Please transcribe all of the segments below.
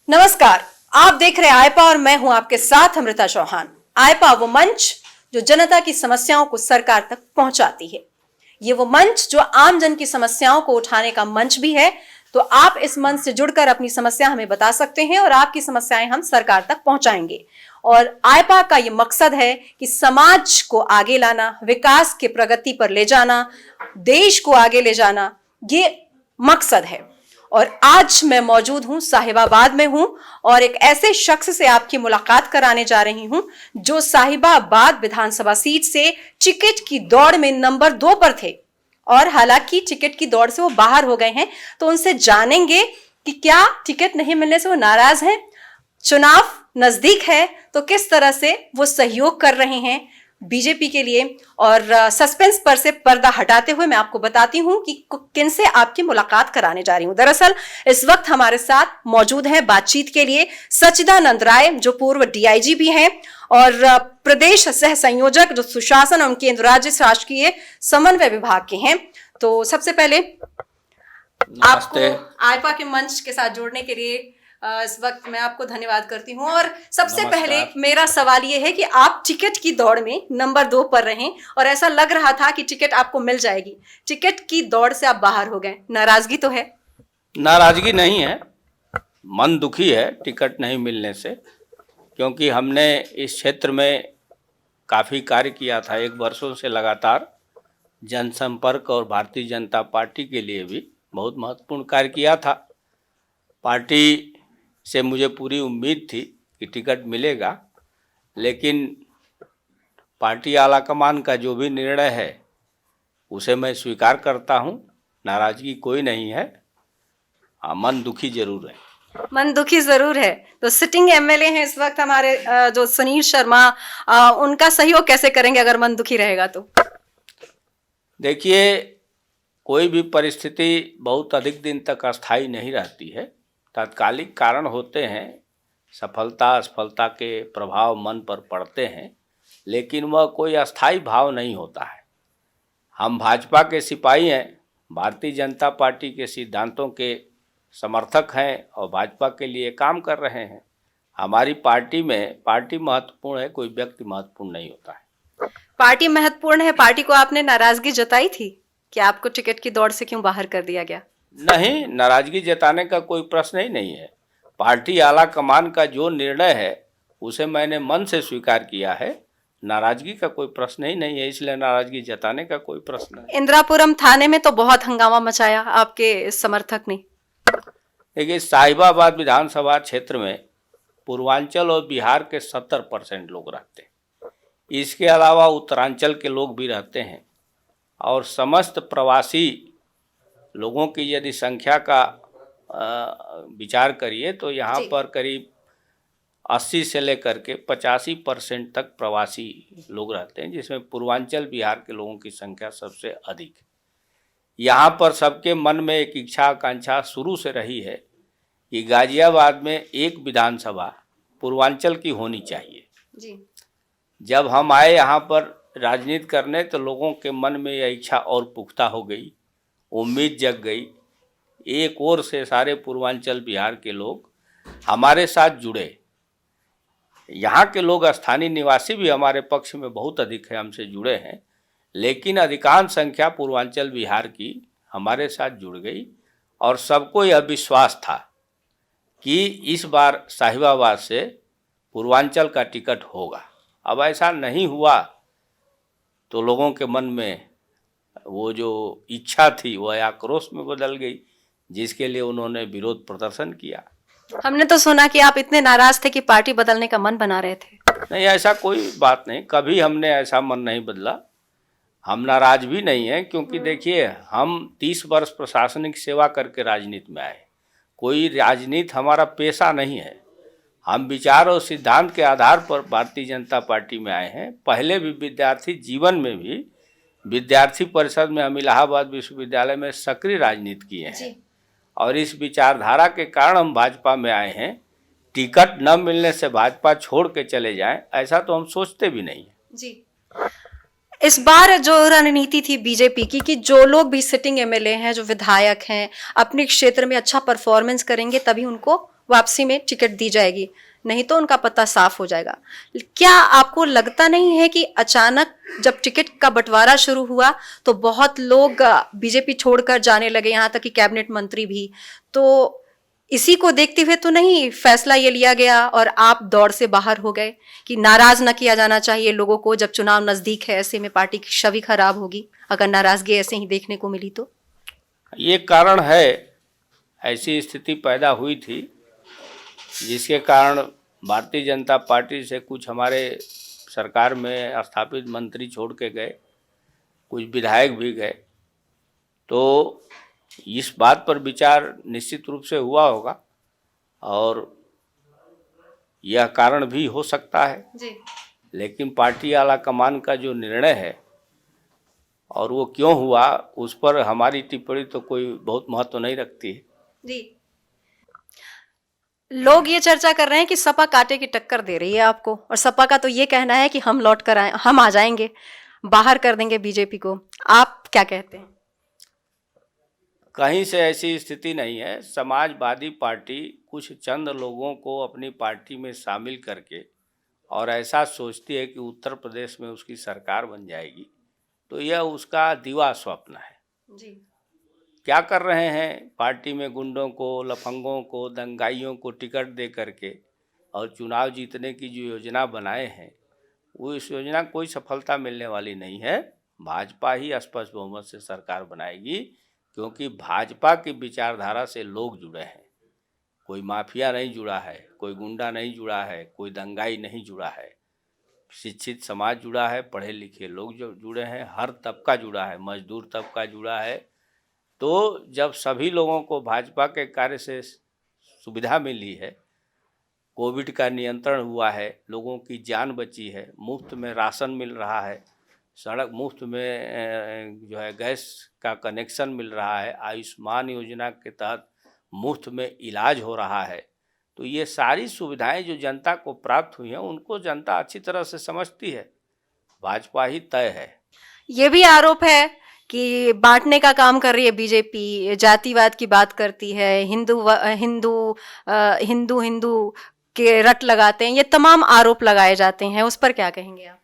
नमस्कार, आप देख रहे हैं आयपा और मैं हूं आपके साथ अमृता चौहान। आयपा वो मंच जो जनता की समस्याओं को सरकार तक पहुंचाती है। ये वो मंच जो आम जन की समस्याओं को उठाने का मंच भी है। तो आप इस मंच से जुड़कर अपनी समस्या हमें बता सकते हैं और आपकी समस्याएं हम सरकार तक पहुंचाएंगे। और आयपा का ये मकसद है कि समाज को आगे लाना, विकास के प्रगति पर ले जाना, देश को आगे ले जाना, ये मकसद है। और आज मैं मौजूद हूं, साहिबाबाद में हूं और एक ऐसे शख्स से आपकी मुलाकात कराने जा रही हूं जो साहिबाबाद विधानसभा सीट से टिकट की दौड़ में नंबर 2 पर थे और हालांकि टिकट की दौड़ से वो बाहर हो गए हैं। तो उनसे जानेंगे कि क्या टिकट नहीं मिलने से वो नाराज हैं, चुनाव नजदीक है तो किस तरह से वो सहयोग कर रहे हैं बीजेपी के लिए। और सस्पेंस पर से पर्दा हटाते हुए मैं आपको बताती हूं कि किन से आपकी मुलाकात कराने जा रही हूं। दरअसल इस वक्त हमारे साथ मौजूद हैं बातचीत के लिए सच्चिदानंद राय, जो पूर्व डीआईजी भी हैं और प्रदेश सह संयोजक जो सुशासन एवं केंद्र राज्य शासकीय समन्वय विभाग के हैं। तो सबसे पहले आपको आयपा के मंच के साथ जोड़ने के लिए इस वक्त मैं आपको धन्यवाद करती हूं। और सबसे पहले मेरा सवाल ये है कि आप टिकट की दौड़ में नंबर 2 पर रहे और ऐसा लग रहा था कि टिकट आपको मिल जाएगी, टिकट की दौड़ से आप बाहर हो गए, नाराजगी तो है? नाराजगी नहीं है, मन दुखी है टिकट नहीं मिलने से, क्योंकि हमने इस क्षेत्र में काफ़ी कार्य किया था। 1 वर्षों से लगातार जनसंपर्क और भारतीय जनता पार्टी के लिए भी बहुत महत्वपूर्ण कार्य किया था। पार्टी से मुझे पूरी उम्मीद थी कि टिकट मिलेगा, लेकिन पार्टी आला कमान का जो भी निर्णय है उसे मैं स्वीकार करता हूं। नाराजगी कोई नहीं है, मन दुखी जरूर है। मन दुखी जरूर है। तो सिटिंग एमएलए हैं इस वक्त हमारे जो सुनील शर्मा, उनका सहयोग कैसे करेंगे अगर मन दुखी रहेगा तो? देखिए, कोई भी परिस्थिति बहुत अधिक दिन तक अस्थायी नहीं रहती है। तात्कालिक कारण होते हैं, सफलता असफलता के प्रभाव मन पर पड़ते हैं, लेकिन वह कोई अस्थायी भाव नहीं होता है। हम भाजपा के सिपाही हैं, भारतीय जनता पार्टी के सिद्धांतों के समर्थक हैं और भाजपा के लिए काम कर रहे हैं। हमारी पार्टी में पार्टी महत्वपूर्ण है, कोई व्यक्ति महत्वपूर्ण नहीं होता है। पार्टी महत्वपूर्ण है। पार्टी को आपने नाराजगी जताई थी कि आपको टिकट की दौड़ से क्यों बाहर कर दिया गया? नहीं, नाराजगी जताने का कोई प्रश्न ही नहीं है। पार्टी आला कमान का जो निर्णय है उसे मैंने मन से स्वीकार किया है। नाराजगी का कोई प्रश्न ही नहीं है, इसलिए नाराजगी जताने का कोई प्रश्न नहीं। इंदिरापुरम थाने में तो बहुत हंगामा मचाया आपके समर्थक ने। देखिए, साहिबाबाद विधानसभा क्षेत्र में पूर्वांचल और बिहार के 70% लोग रहते हैं। इसके अलावा उत्तरांचल के लोग भी रहते हैं और समस्त प्रवासी लोगों की यदि संख्या का विचार करिए तो यहाँ पर करीब 80 से लेकर के 85% तक प्रवासी लोग रहते हैं, जिसमें पूर्वांचल बिहार के लोगों की संख्या सबसे अधिक है। यहाँ पर सबके मन में एक इच्छा आकांक्षा शुरू से रही है कि गाजियाबाद में एक विधानसभा पूर्वांचल की होनी चाहिए जी। जब हम आए यहाँ पर राजनीति करने तो लोगों के मन में यह इच्छा और पुख्ता हो गई, उम्मीद जग गई। एक ओर से सारे पूर्वांचल बिहार के लोग हमारे साथ जुड़े। यहाँ के लोग स्थानीय निवासी भी हमारे पक्ष में बहुत अधिक है, हमसे जुड़े हैं, लेकिन अधिकांश संख्या पूर्वांचल बिहार की हमारे साथ जुड़ गई और सबको यह विश्वास था कि इस बार साहिबाबाद से पूर्वांचल का टिकट होगा। अब ऐसा नहीं हुआ तो लोगों के मन में वो जो इच्छा थी वह आक्रोश में बदल गई, जिसके लिए उन्होंने विरोध प्रदर्शन किया। हमने तो सुना कि आप इतने नाराज थे कि पार्टी बदलने का मन बना रहे थे। नहीं, ऐसा कोई बात नहीं, कभी हमने ऐसा मन नहीं बदला। हम नाराज भी नहीं हैं, क्योंकि देखिए, हम 30 वर्ष प्रशासनिक सेवा करके राजनीति में आए। कोई राजनीति हमारा पेशा नहीं है। हम विचार और सिद्धांत के आधार पर भारतीय जनता पार्टी में आए हैं। पहले भी विद्यार्थी जीवन में भी विद्यार्थी परिषद में हम इलाहाबाद विश्वविद्यालय में सक्रिय राजनीति किए हैं और इस विचारधारा के कारण हम भाजपा में आए हैं। टिकट न मिलने से भाजपा छोड़ के चले जाएं, ऐसा तो हम सोचते भी नहीं है जी। इस बार जो रणनीति थी बीजेपी की कि जो लोग भी सिटिंग एमएलए हैं, जो विधायक हैं, अपने क्षेत्र में अच्छा परफॉर्मेंस करेंगे तभी उनको वापसी में टिकट दी जाएगी, नहीं तो उनका पता साफ हो जाएगा। क्या आपको लगता नहीं है कि अचानक जब टिकट का बंटवारा शुरू हुआ तो बहुत लोग बीजेपी छोड़कर जाने लगे, यहाँ तक कि कैबिनेट मंत्री भी? तो इसी को देखते हुए तो नहीं फैसला ये लिया गया और आप दौड़ से बाहर हो गए कि नाराज न किया जाना चाहिए लोगों को, जब चुनाव नजदीक है ऐसे में पार्टी की छवि खराब होगी अगर नाराजगी ऐसे ही देखने को मिली तो? ये कारण है, ऐसी स्थिति पैदा हुई थी जिसके कारण भारतीय जनता पार्टी से कुछ हमारे सरकार में स्थापित मंत्री छोड़ के गए, कुछ विधायक भी गए। तो इस बात पर विचार निश्चित रूप से हुआ होगा और यह कारण भी हो सकता है जी। लेकिन पार्टी आला कमान का जो निर्णय है और वो क्यों हुआ उस पर हमारी टिप्पणी तो कोई बहुत महत्व नहीं रखती है। जी। लोग ये चर्चा कर रहे हैं कि सपा कांटे की टक्कर दे रही है आपको, और सपा का तो ये कहना है कि हम लौट कर आए, हम आ जाएंगे, बाहर कर देंगे बीजेपी को। आप क्या कहते हैं? कहीं से ऐसी स्थिति नहीं है। समाजवादी पार्टी कुछ चंद लोगों को अपनी पार्टी में शामिल करके और ऐसा सोचती है कि उत्तर प्रदेश में उसकी सरकार बन जाएगी, तो यह उसका दिवा स्वप्न है। जी। क्या कर रहे हैं? पार्टी में गुंडों को, लफंगों को, दंगाइयों को टिकट दे करके और चुनाव जीतने की जो योजना बनाए हैं, वो इस योजना कोई सफलता मिलने वाली नहीं है। भाजपा ही स्पष्ट बहुमत से सरकार बनाएगी, क्योंकि भाजपा की विचारधारा से लोग जुड़े हैं। कोई माफिया नहीं जुड़ा है, कोई गुंडा नहीं जुड़ा है, कोई दंगाई नहीं जुड़ा है। शिक्षित समाज जुड़ा है, पढ़े लिखे लोग जो जुड़े हैं, हर तबका जुड़ा है, मजदूर तबका जुड़ा है। तो जब सभी लोगों को भाजपा के कार्य से सुविधा मिली है, कोविड का नियंत्रण हुआ है, लोगों की जान बची है, मुफ्त में राशन मिल रहा है, सड़क मुफ्त में जो है गैस का कनेक्शन मिल रहा है, आयुष्मान योजना के तहत मुफ्त में इलाज हो रहा है, तो ये सारी सुविधाएं जो जनता को प्राप्त हुई हैं उनको जनता अच्छी तरह से समझती है। भाजपा ही तय है। ये भी आरोप है कि बांटने का काम कर रही है बीजेपी, जातिवाद की बात करती है, हिंदू हिंदू के रट लगाते हैं, ये तमाम आरोप लगाए जाते हैं, उस पर क्या कहेंगे आप?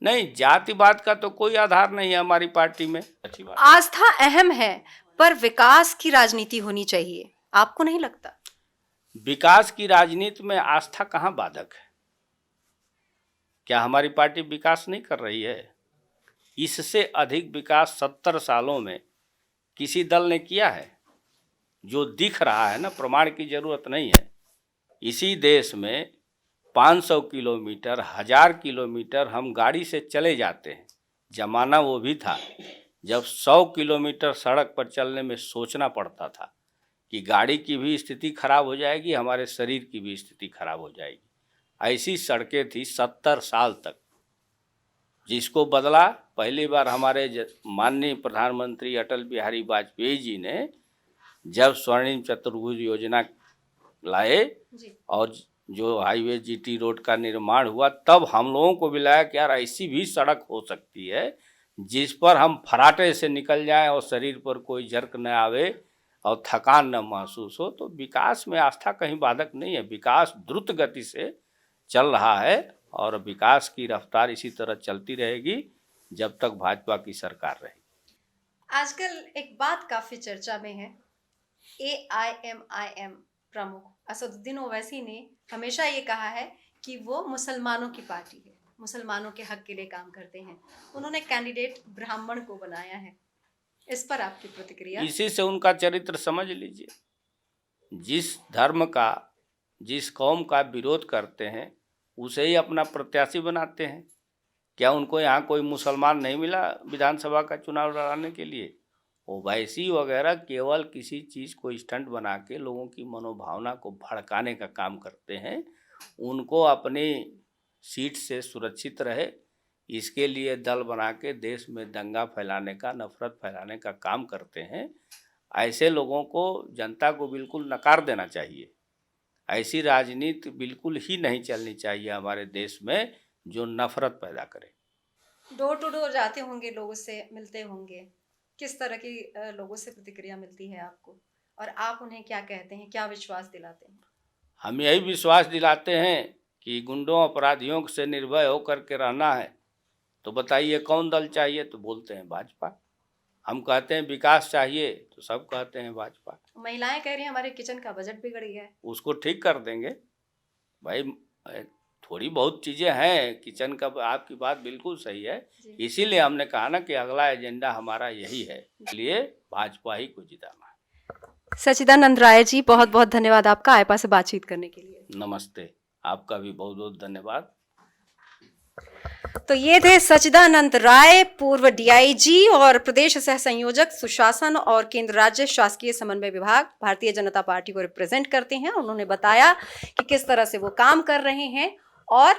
नहीं, जातिवाद का तो कोई आधार नहीं है हमारी पार्टी में। अच्छी बात। आस्था अहम है, पर विकास की राजनीति होनी चाहिए, आपको नहीं लगता? विकास की राजनीति में आस्था कहाँ बाधक है? क्या हमारी पार्टी विकास नहीं कर रही है? इससे अधिक विकास 70 सालों में किसी दल ने किया है? जो दिख रहा है ना, प्रमाण की जरूरत नहीं है। इसी देश में 500 किलोमीटर, 1000 किलोमीटर हम गाड़ी से चले जाते हैं। जमाना वो भी था जब 100 किलोमीटर सड़क पर चलने में सोचना पड़ता था कि गाड़ी की भी स्थिति खराब हो जाएगी, हमारे शरीर की भी स्थिति खराब हो जाएगी। ऐसी सड़कें थी 70 साल तक, जिसको बदला पहली बार हमारे माननीय प्रधानमंत्री अटल बिहारी वाजपेयी जी ने जब स्वर्णिम चतुर्भुज योजना लाए और जो हाईवे जीटी रोड का निर्माण हुआ, तब हम लोगों को भी लगा कि यार ऐसी भी सड़क हो सकती है जिस पर हम फराटे से निकल जाएं और शरीर पर कोई जर्क न आवे और थकान न महसूस हो। तो विकास में आस्था कहीं बाधक नहीं है। विकास द्रुत गति से चल रहा है और विकास की रफ्तार इसी तरह चलती रहेगी जब तक भाजपा की सरकार रहेगी। आजकल एक बात काफी चर्चा में है, AIMIM प्रमुख असदुद्दीन ओवैसी ने हमेशा ये कहा है कि वो मुसलमानों की पार्टी है, मुसलमानों के हक के लिए काम करते हैं। उन्होंने कैंडिडेट ब्राह्मण को बनाया है, इस पर आपकी प्रतिक्रिया? इसी से उनका चरित्र समझ लीजिए। जिस धर्म का, जिस कौम का विरोध करते हैं उसे ही अपना प्रत्याशी बनाते हैं। क्या उनको यहाँ कोई मुसलमान नहीं मिला विधानसभा का चुनाव लड़ाने के लिए? ओवैसी वगैरह केवल किसी चीज़ को स्टंट बना के लोगों की मनोभावना को भड़काने का काम करते हैं। उनको अपनी सीट से सुरक्षित रहे, इसके लिए दल बना के देश में दंगा फैलाने का, नफरत फैलाने का काम करते हैं। ऐसे लोगों को जनता को बिल्कुल नकार देना चाहिए। ऐसी राजनीति बिल्कुल ही नहीं चलनी चाहिए हमारे देश में जो नफरत पैदा करे। डोर टू डोर जाते होंगे, लोगों से मिलते होंगे, किस तरह की लोगों से प्रतिक्रिया मिलती है आपको? और आप उन्हें क्या कहते हैं, क्या विश्वास दिलाते हैं? हम यही विश्वास दिलाते हैं कि गुंडों अपराधियों से निर्भय होकर के रहना है, तो बताइए कौन दल चाहिए, तो बोलते हैं भाजपा। हम कहते हैं विकास चाहिए, तो सब कहते हैं भाजपा। महिलाएं कह रही हैं हमारे किचन का बजट बिगड़ गया है। उसको ठीक कर देंगे भाई। थोड़ी बहुत चीज़ें हैं किचन का, आपकी बात बिल्कुल सही है। जी। इसीलिए हमने कहा ना कि अगला एजेंडा हमारा यही है, इसलिए भाजपा ही को जिताना है। सच्चिदानंद राय जी, बहुत बहुत धन्यवाद आपका आईपा से बातचीत करने के लिए। नमस्ते, आपका भी बहुत बहुत धन्यवाद। तो ये थे सच्चिदानंद राय, पूर्व डीआईजी और प्रदेश सह संयोजक सुशासन और केंद्र राज्य शासकीय समन्वय विभाग, भारतीय जनता पार्टी को रिप्रेजेंट करते हैं। उन्होंने बताया कि किस तरह से वो काम कर रहे हैं और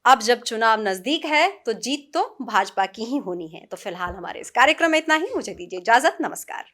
अब जब चुनाव नजदीक है तो जीत तो भाजपा की ही होनी है। तो फिलहाल हमारे इस कार्यक्रम में इतना ही। मुझे दीजिए इजाजत। नमस्कार।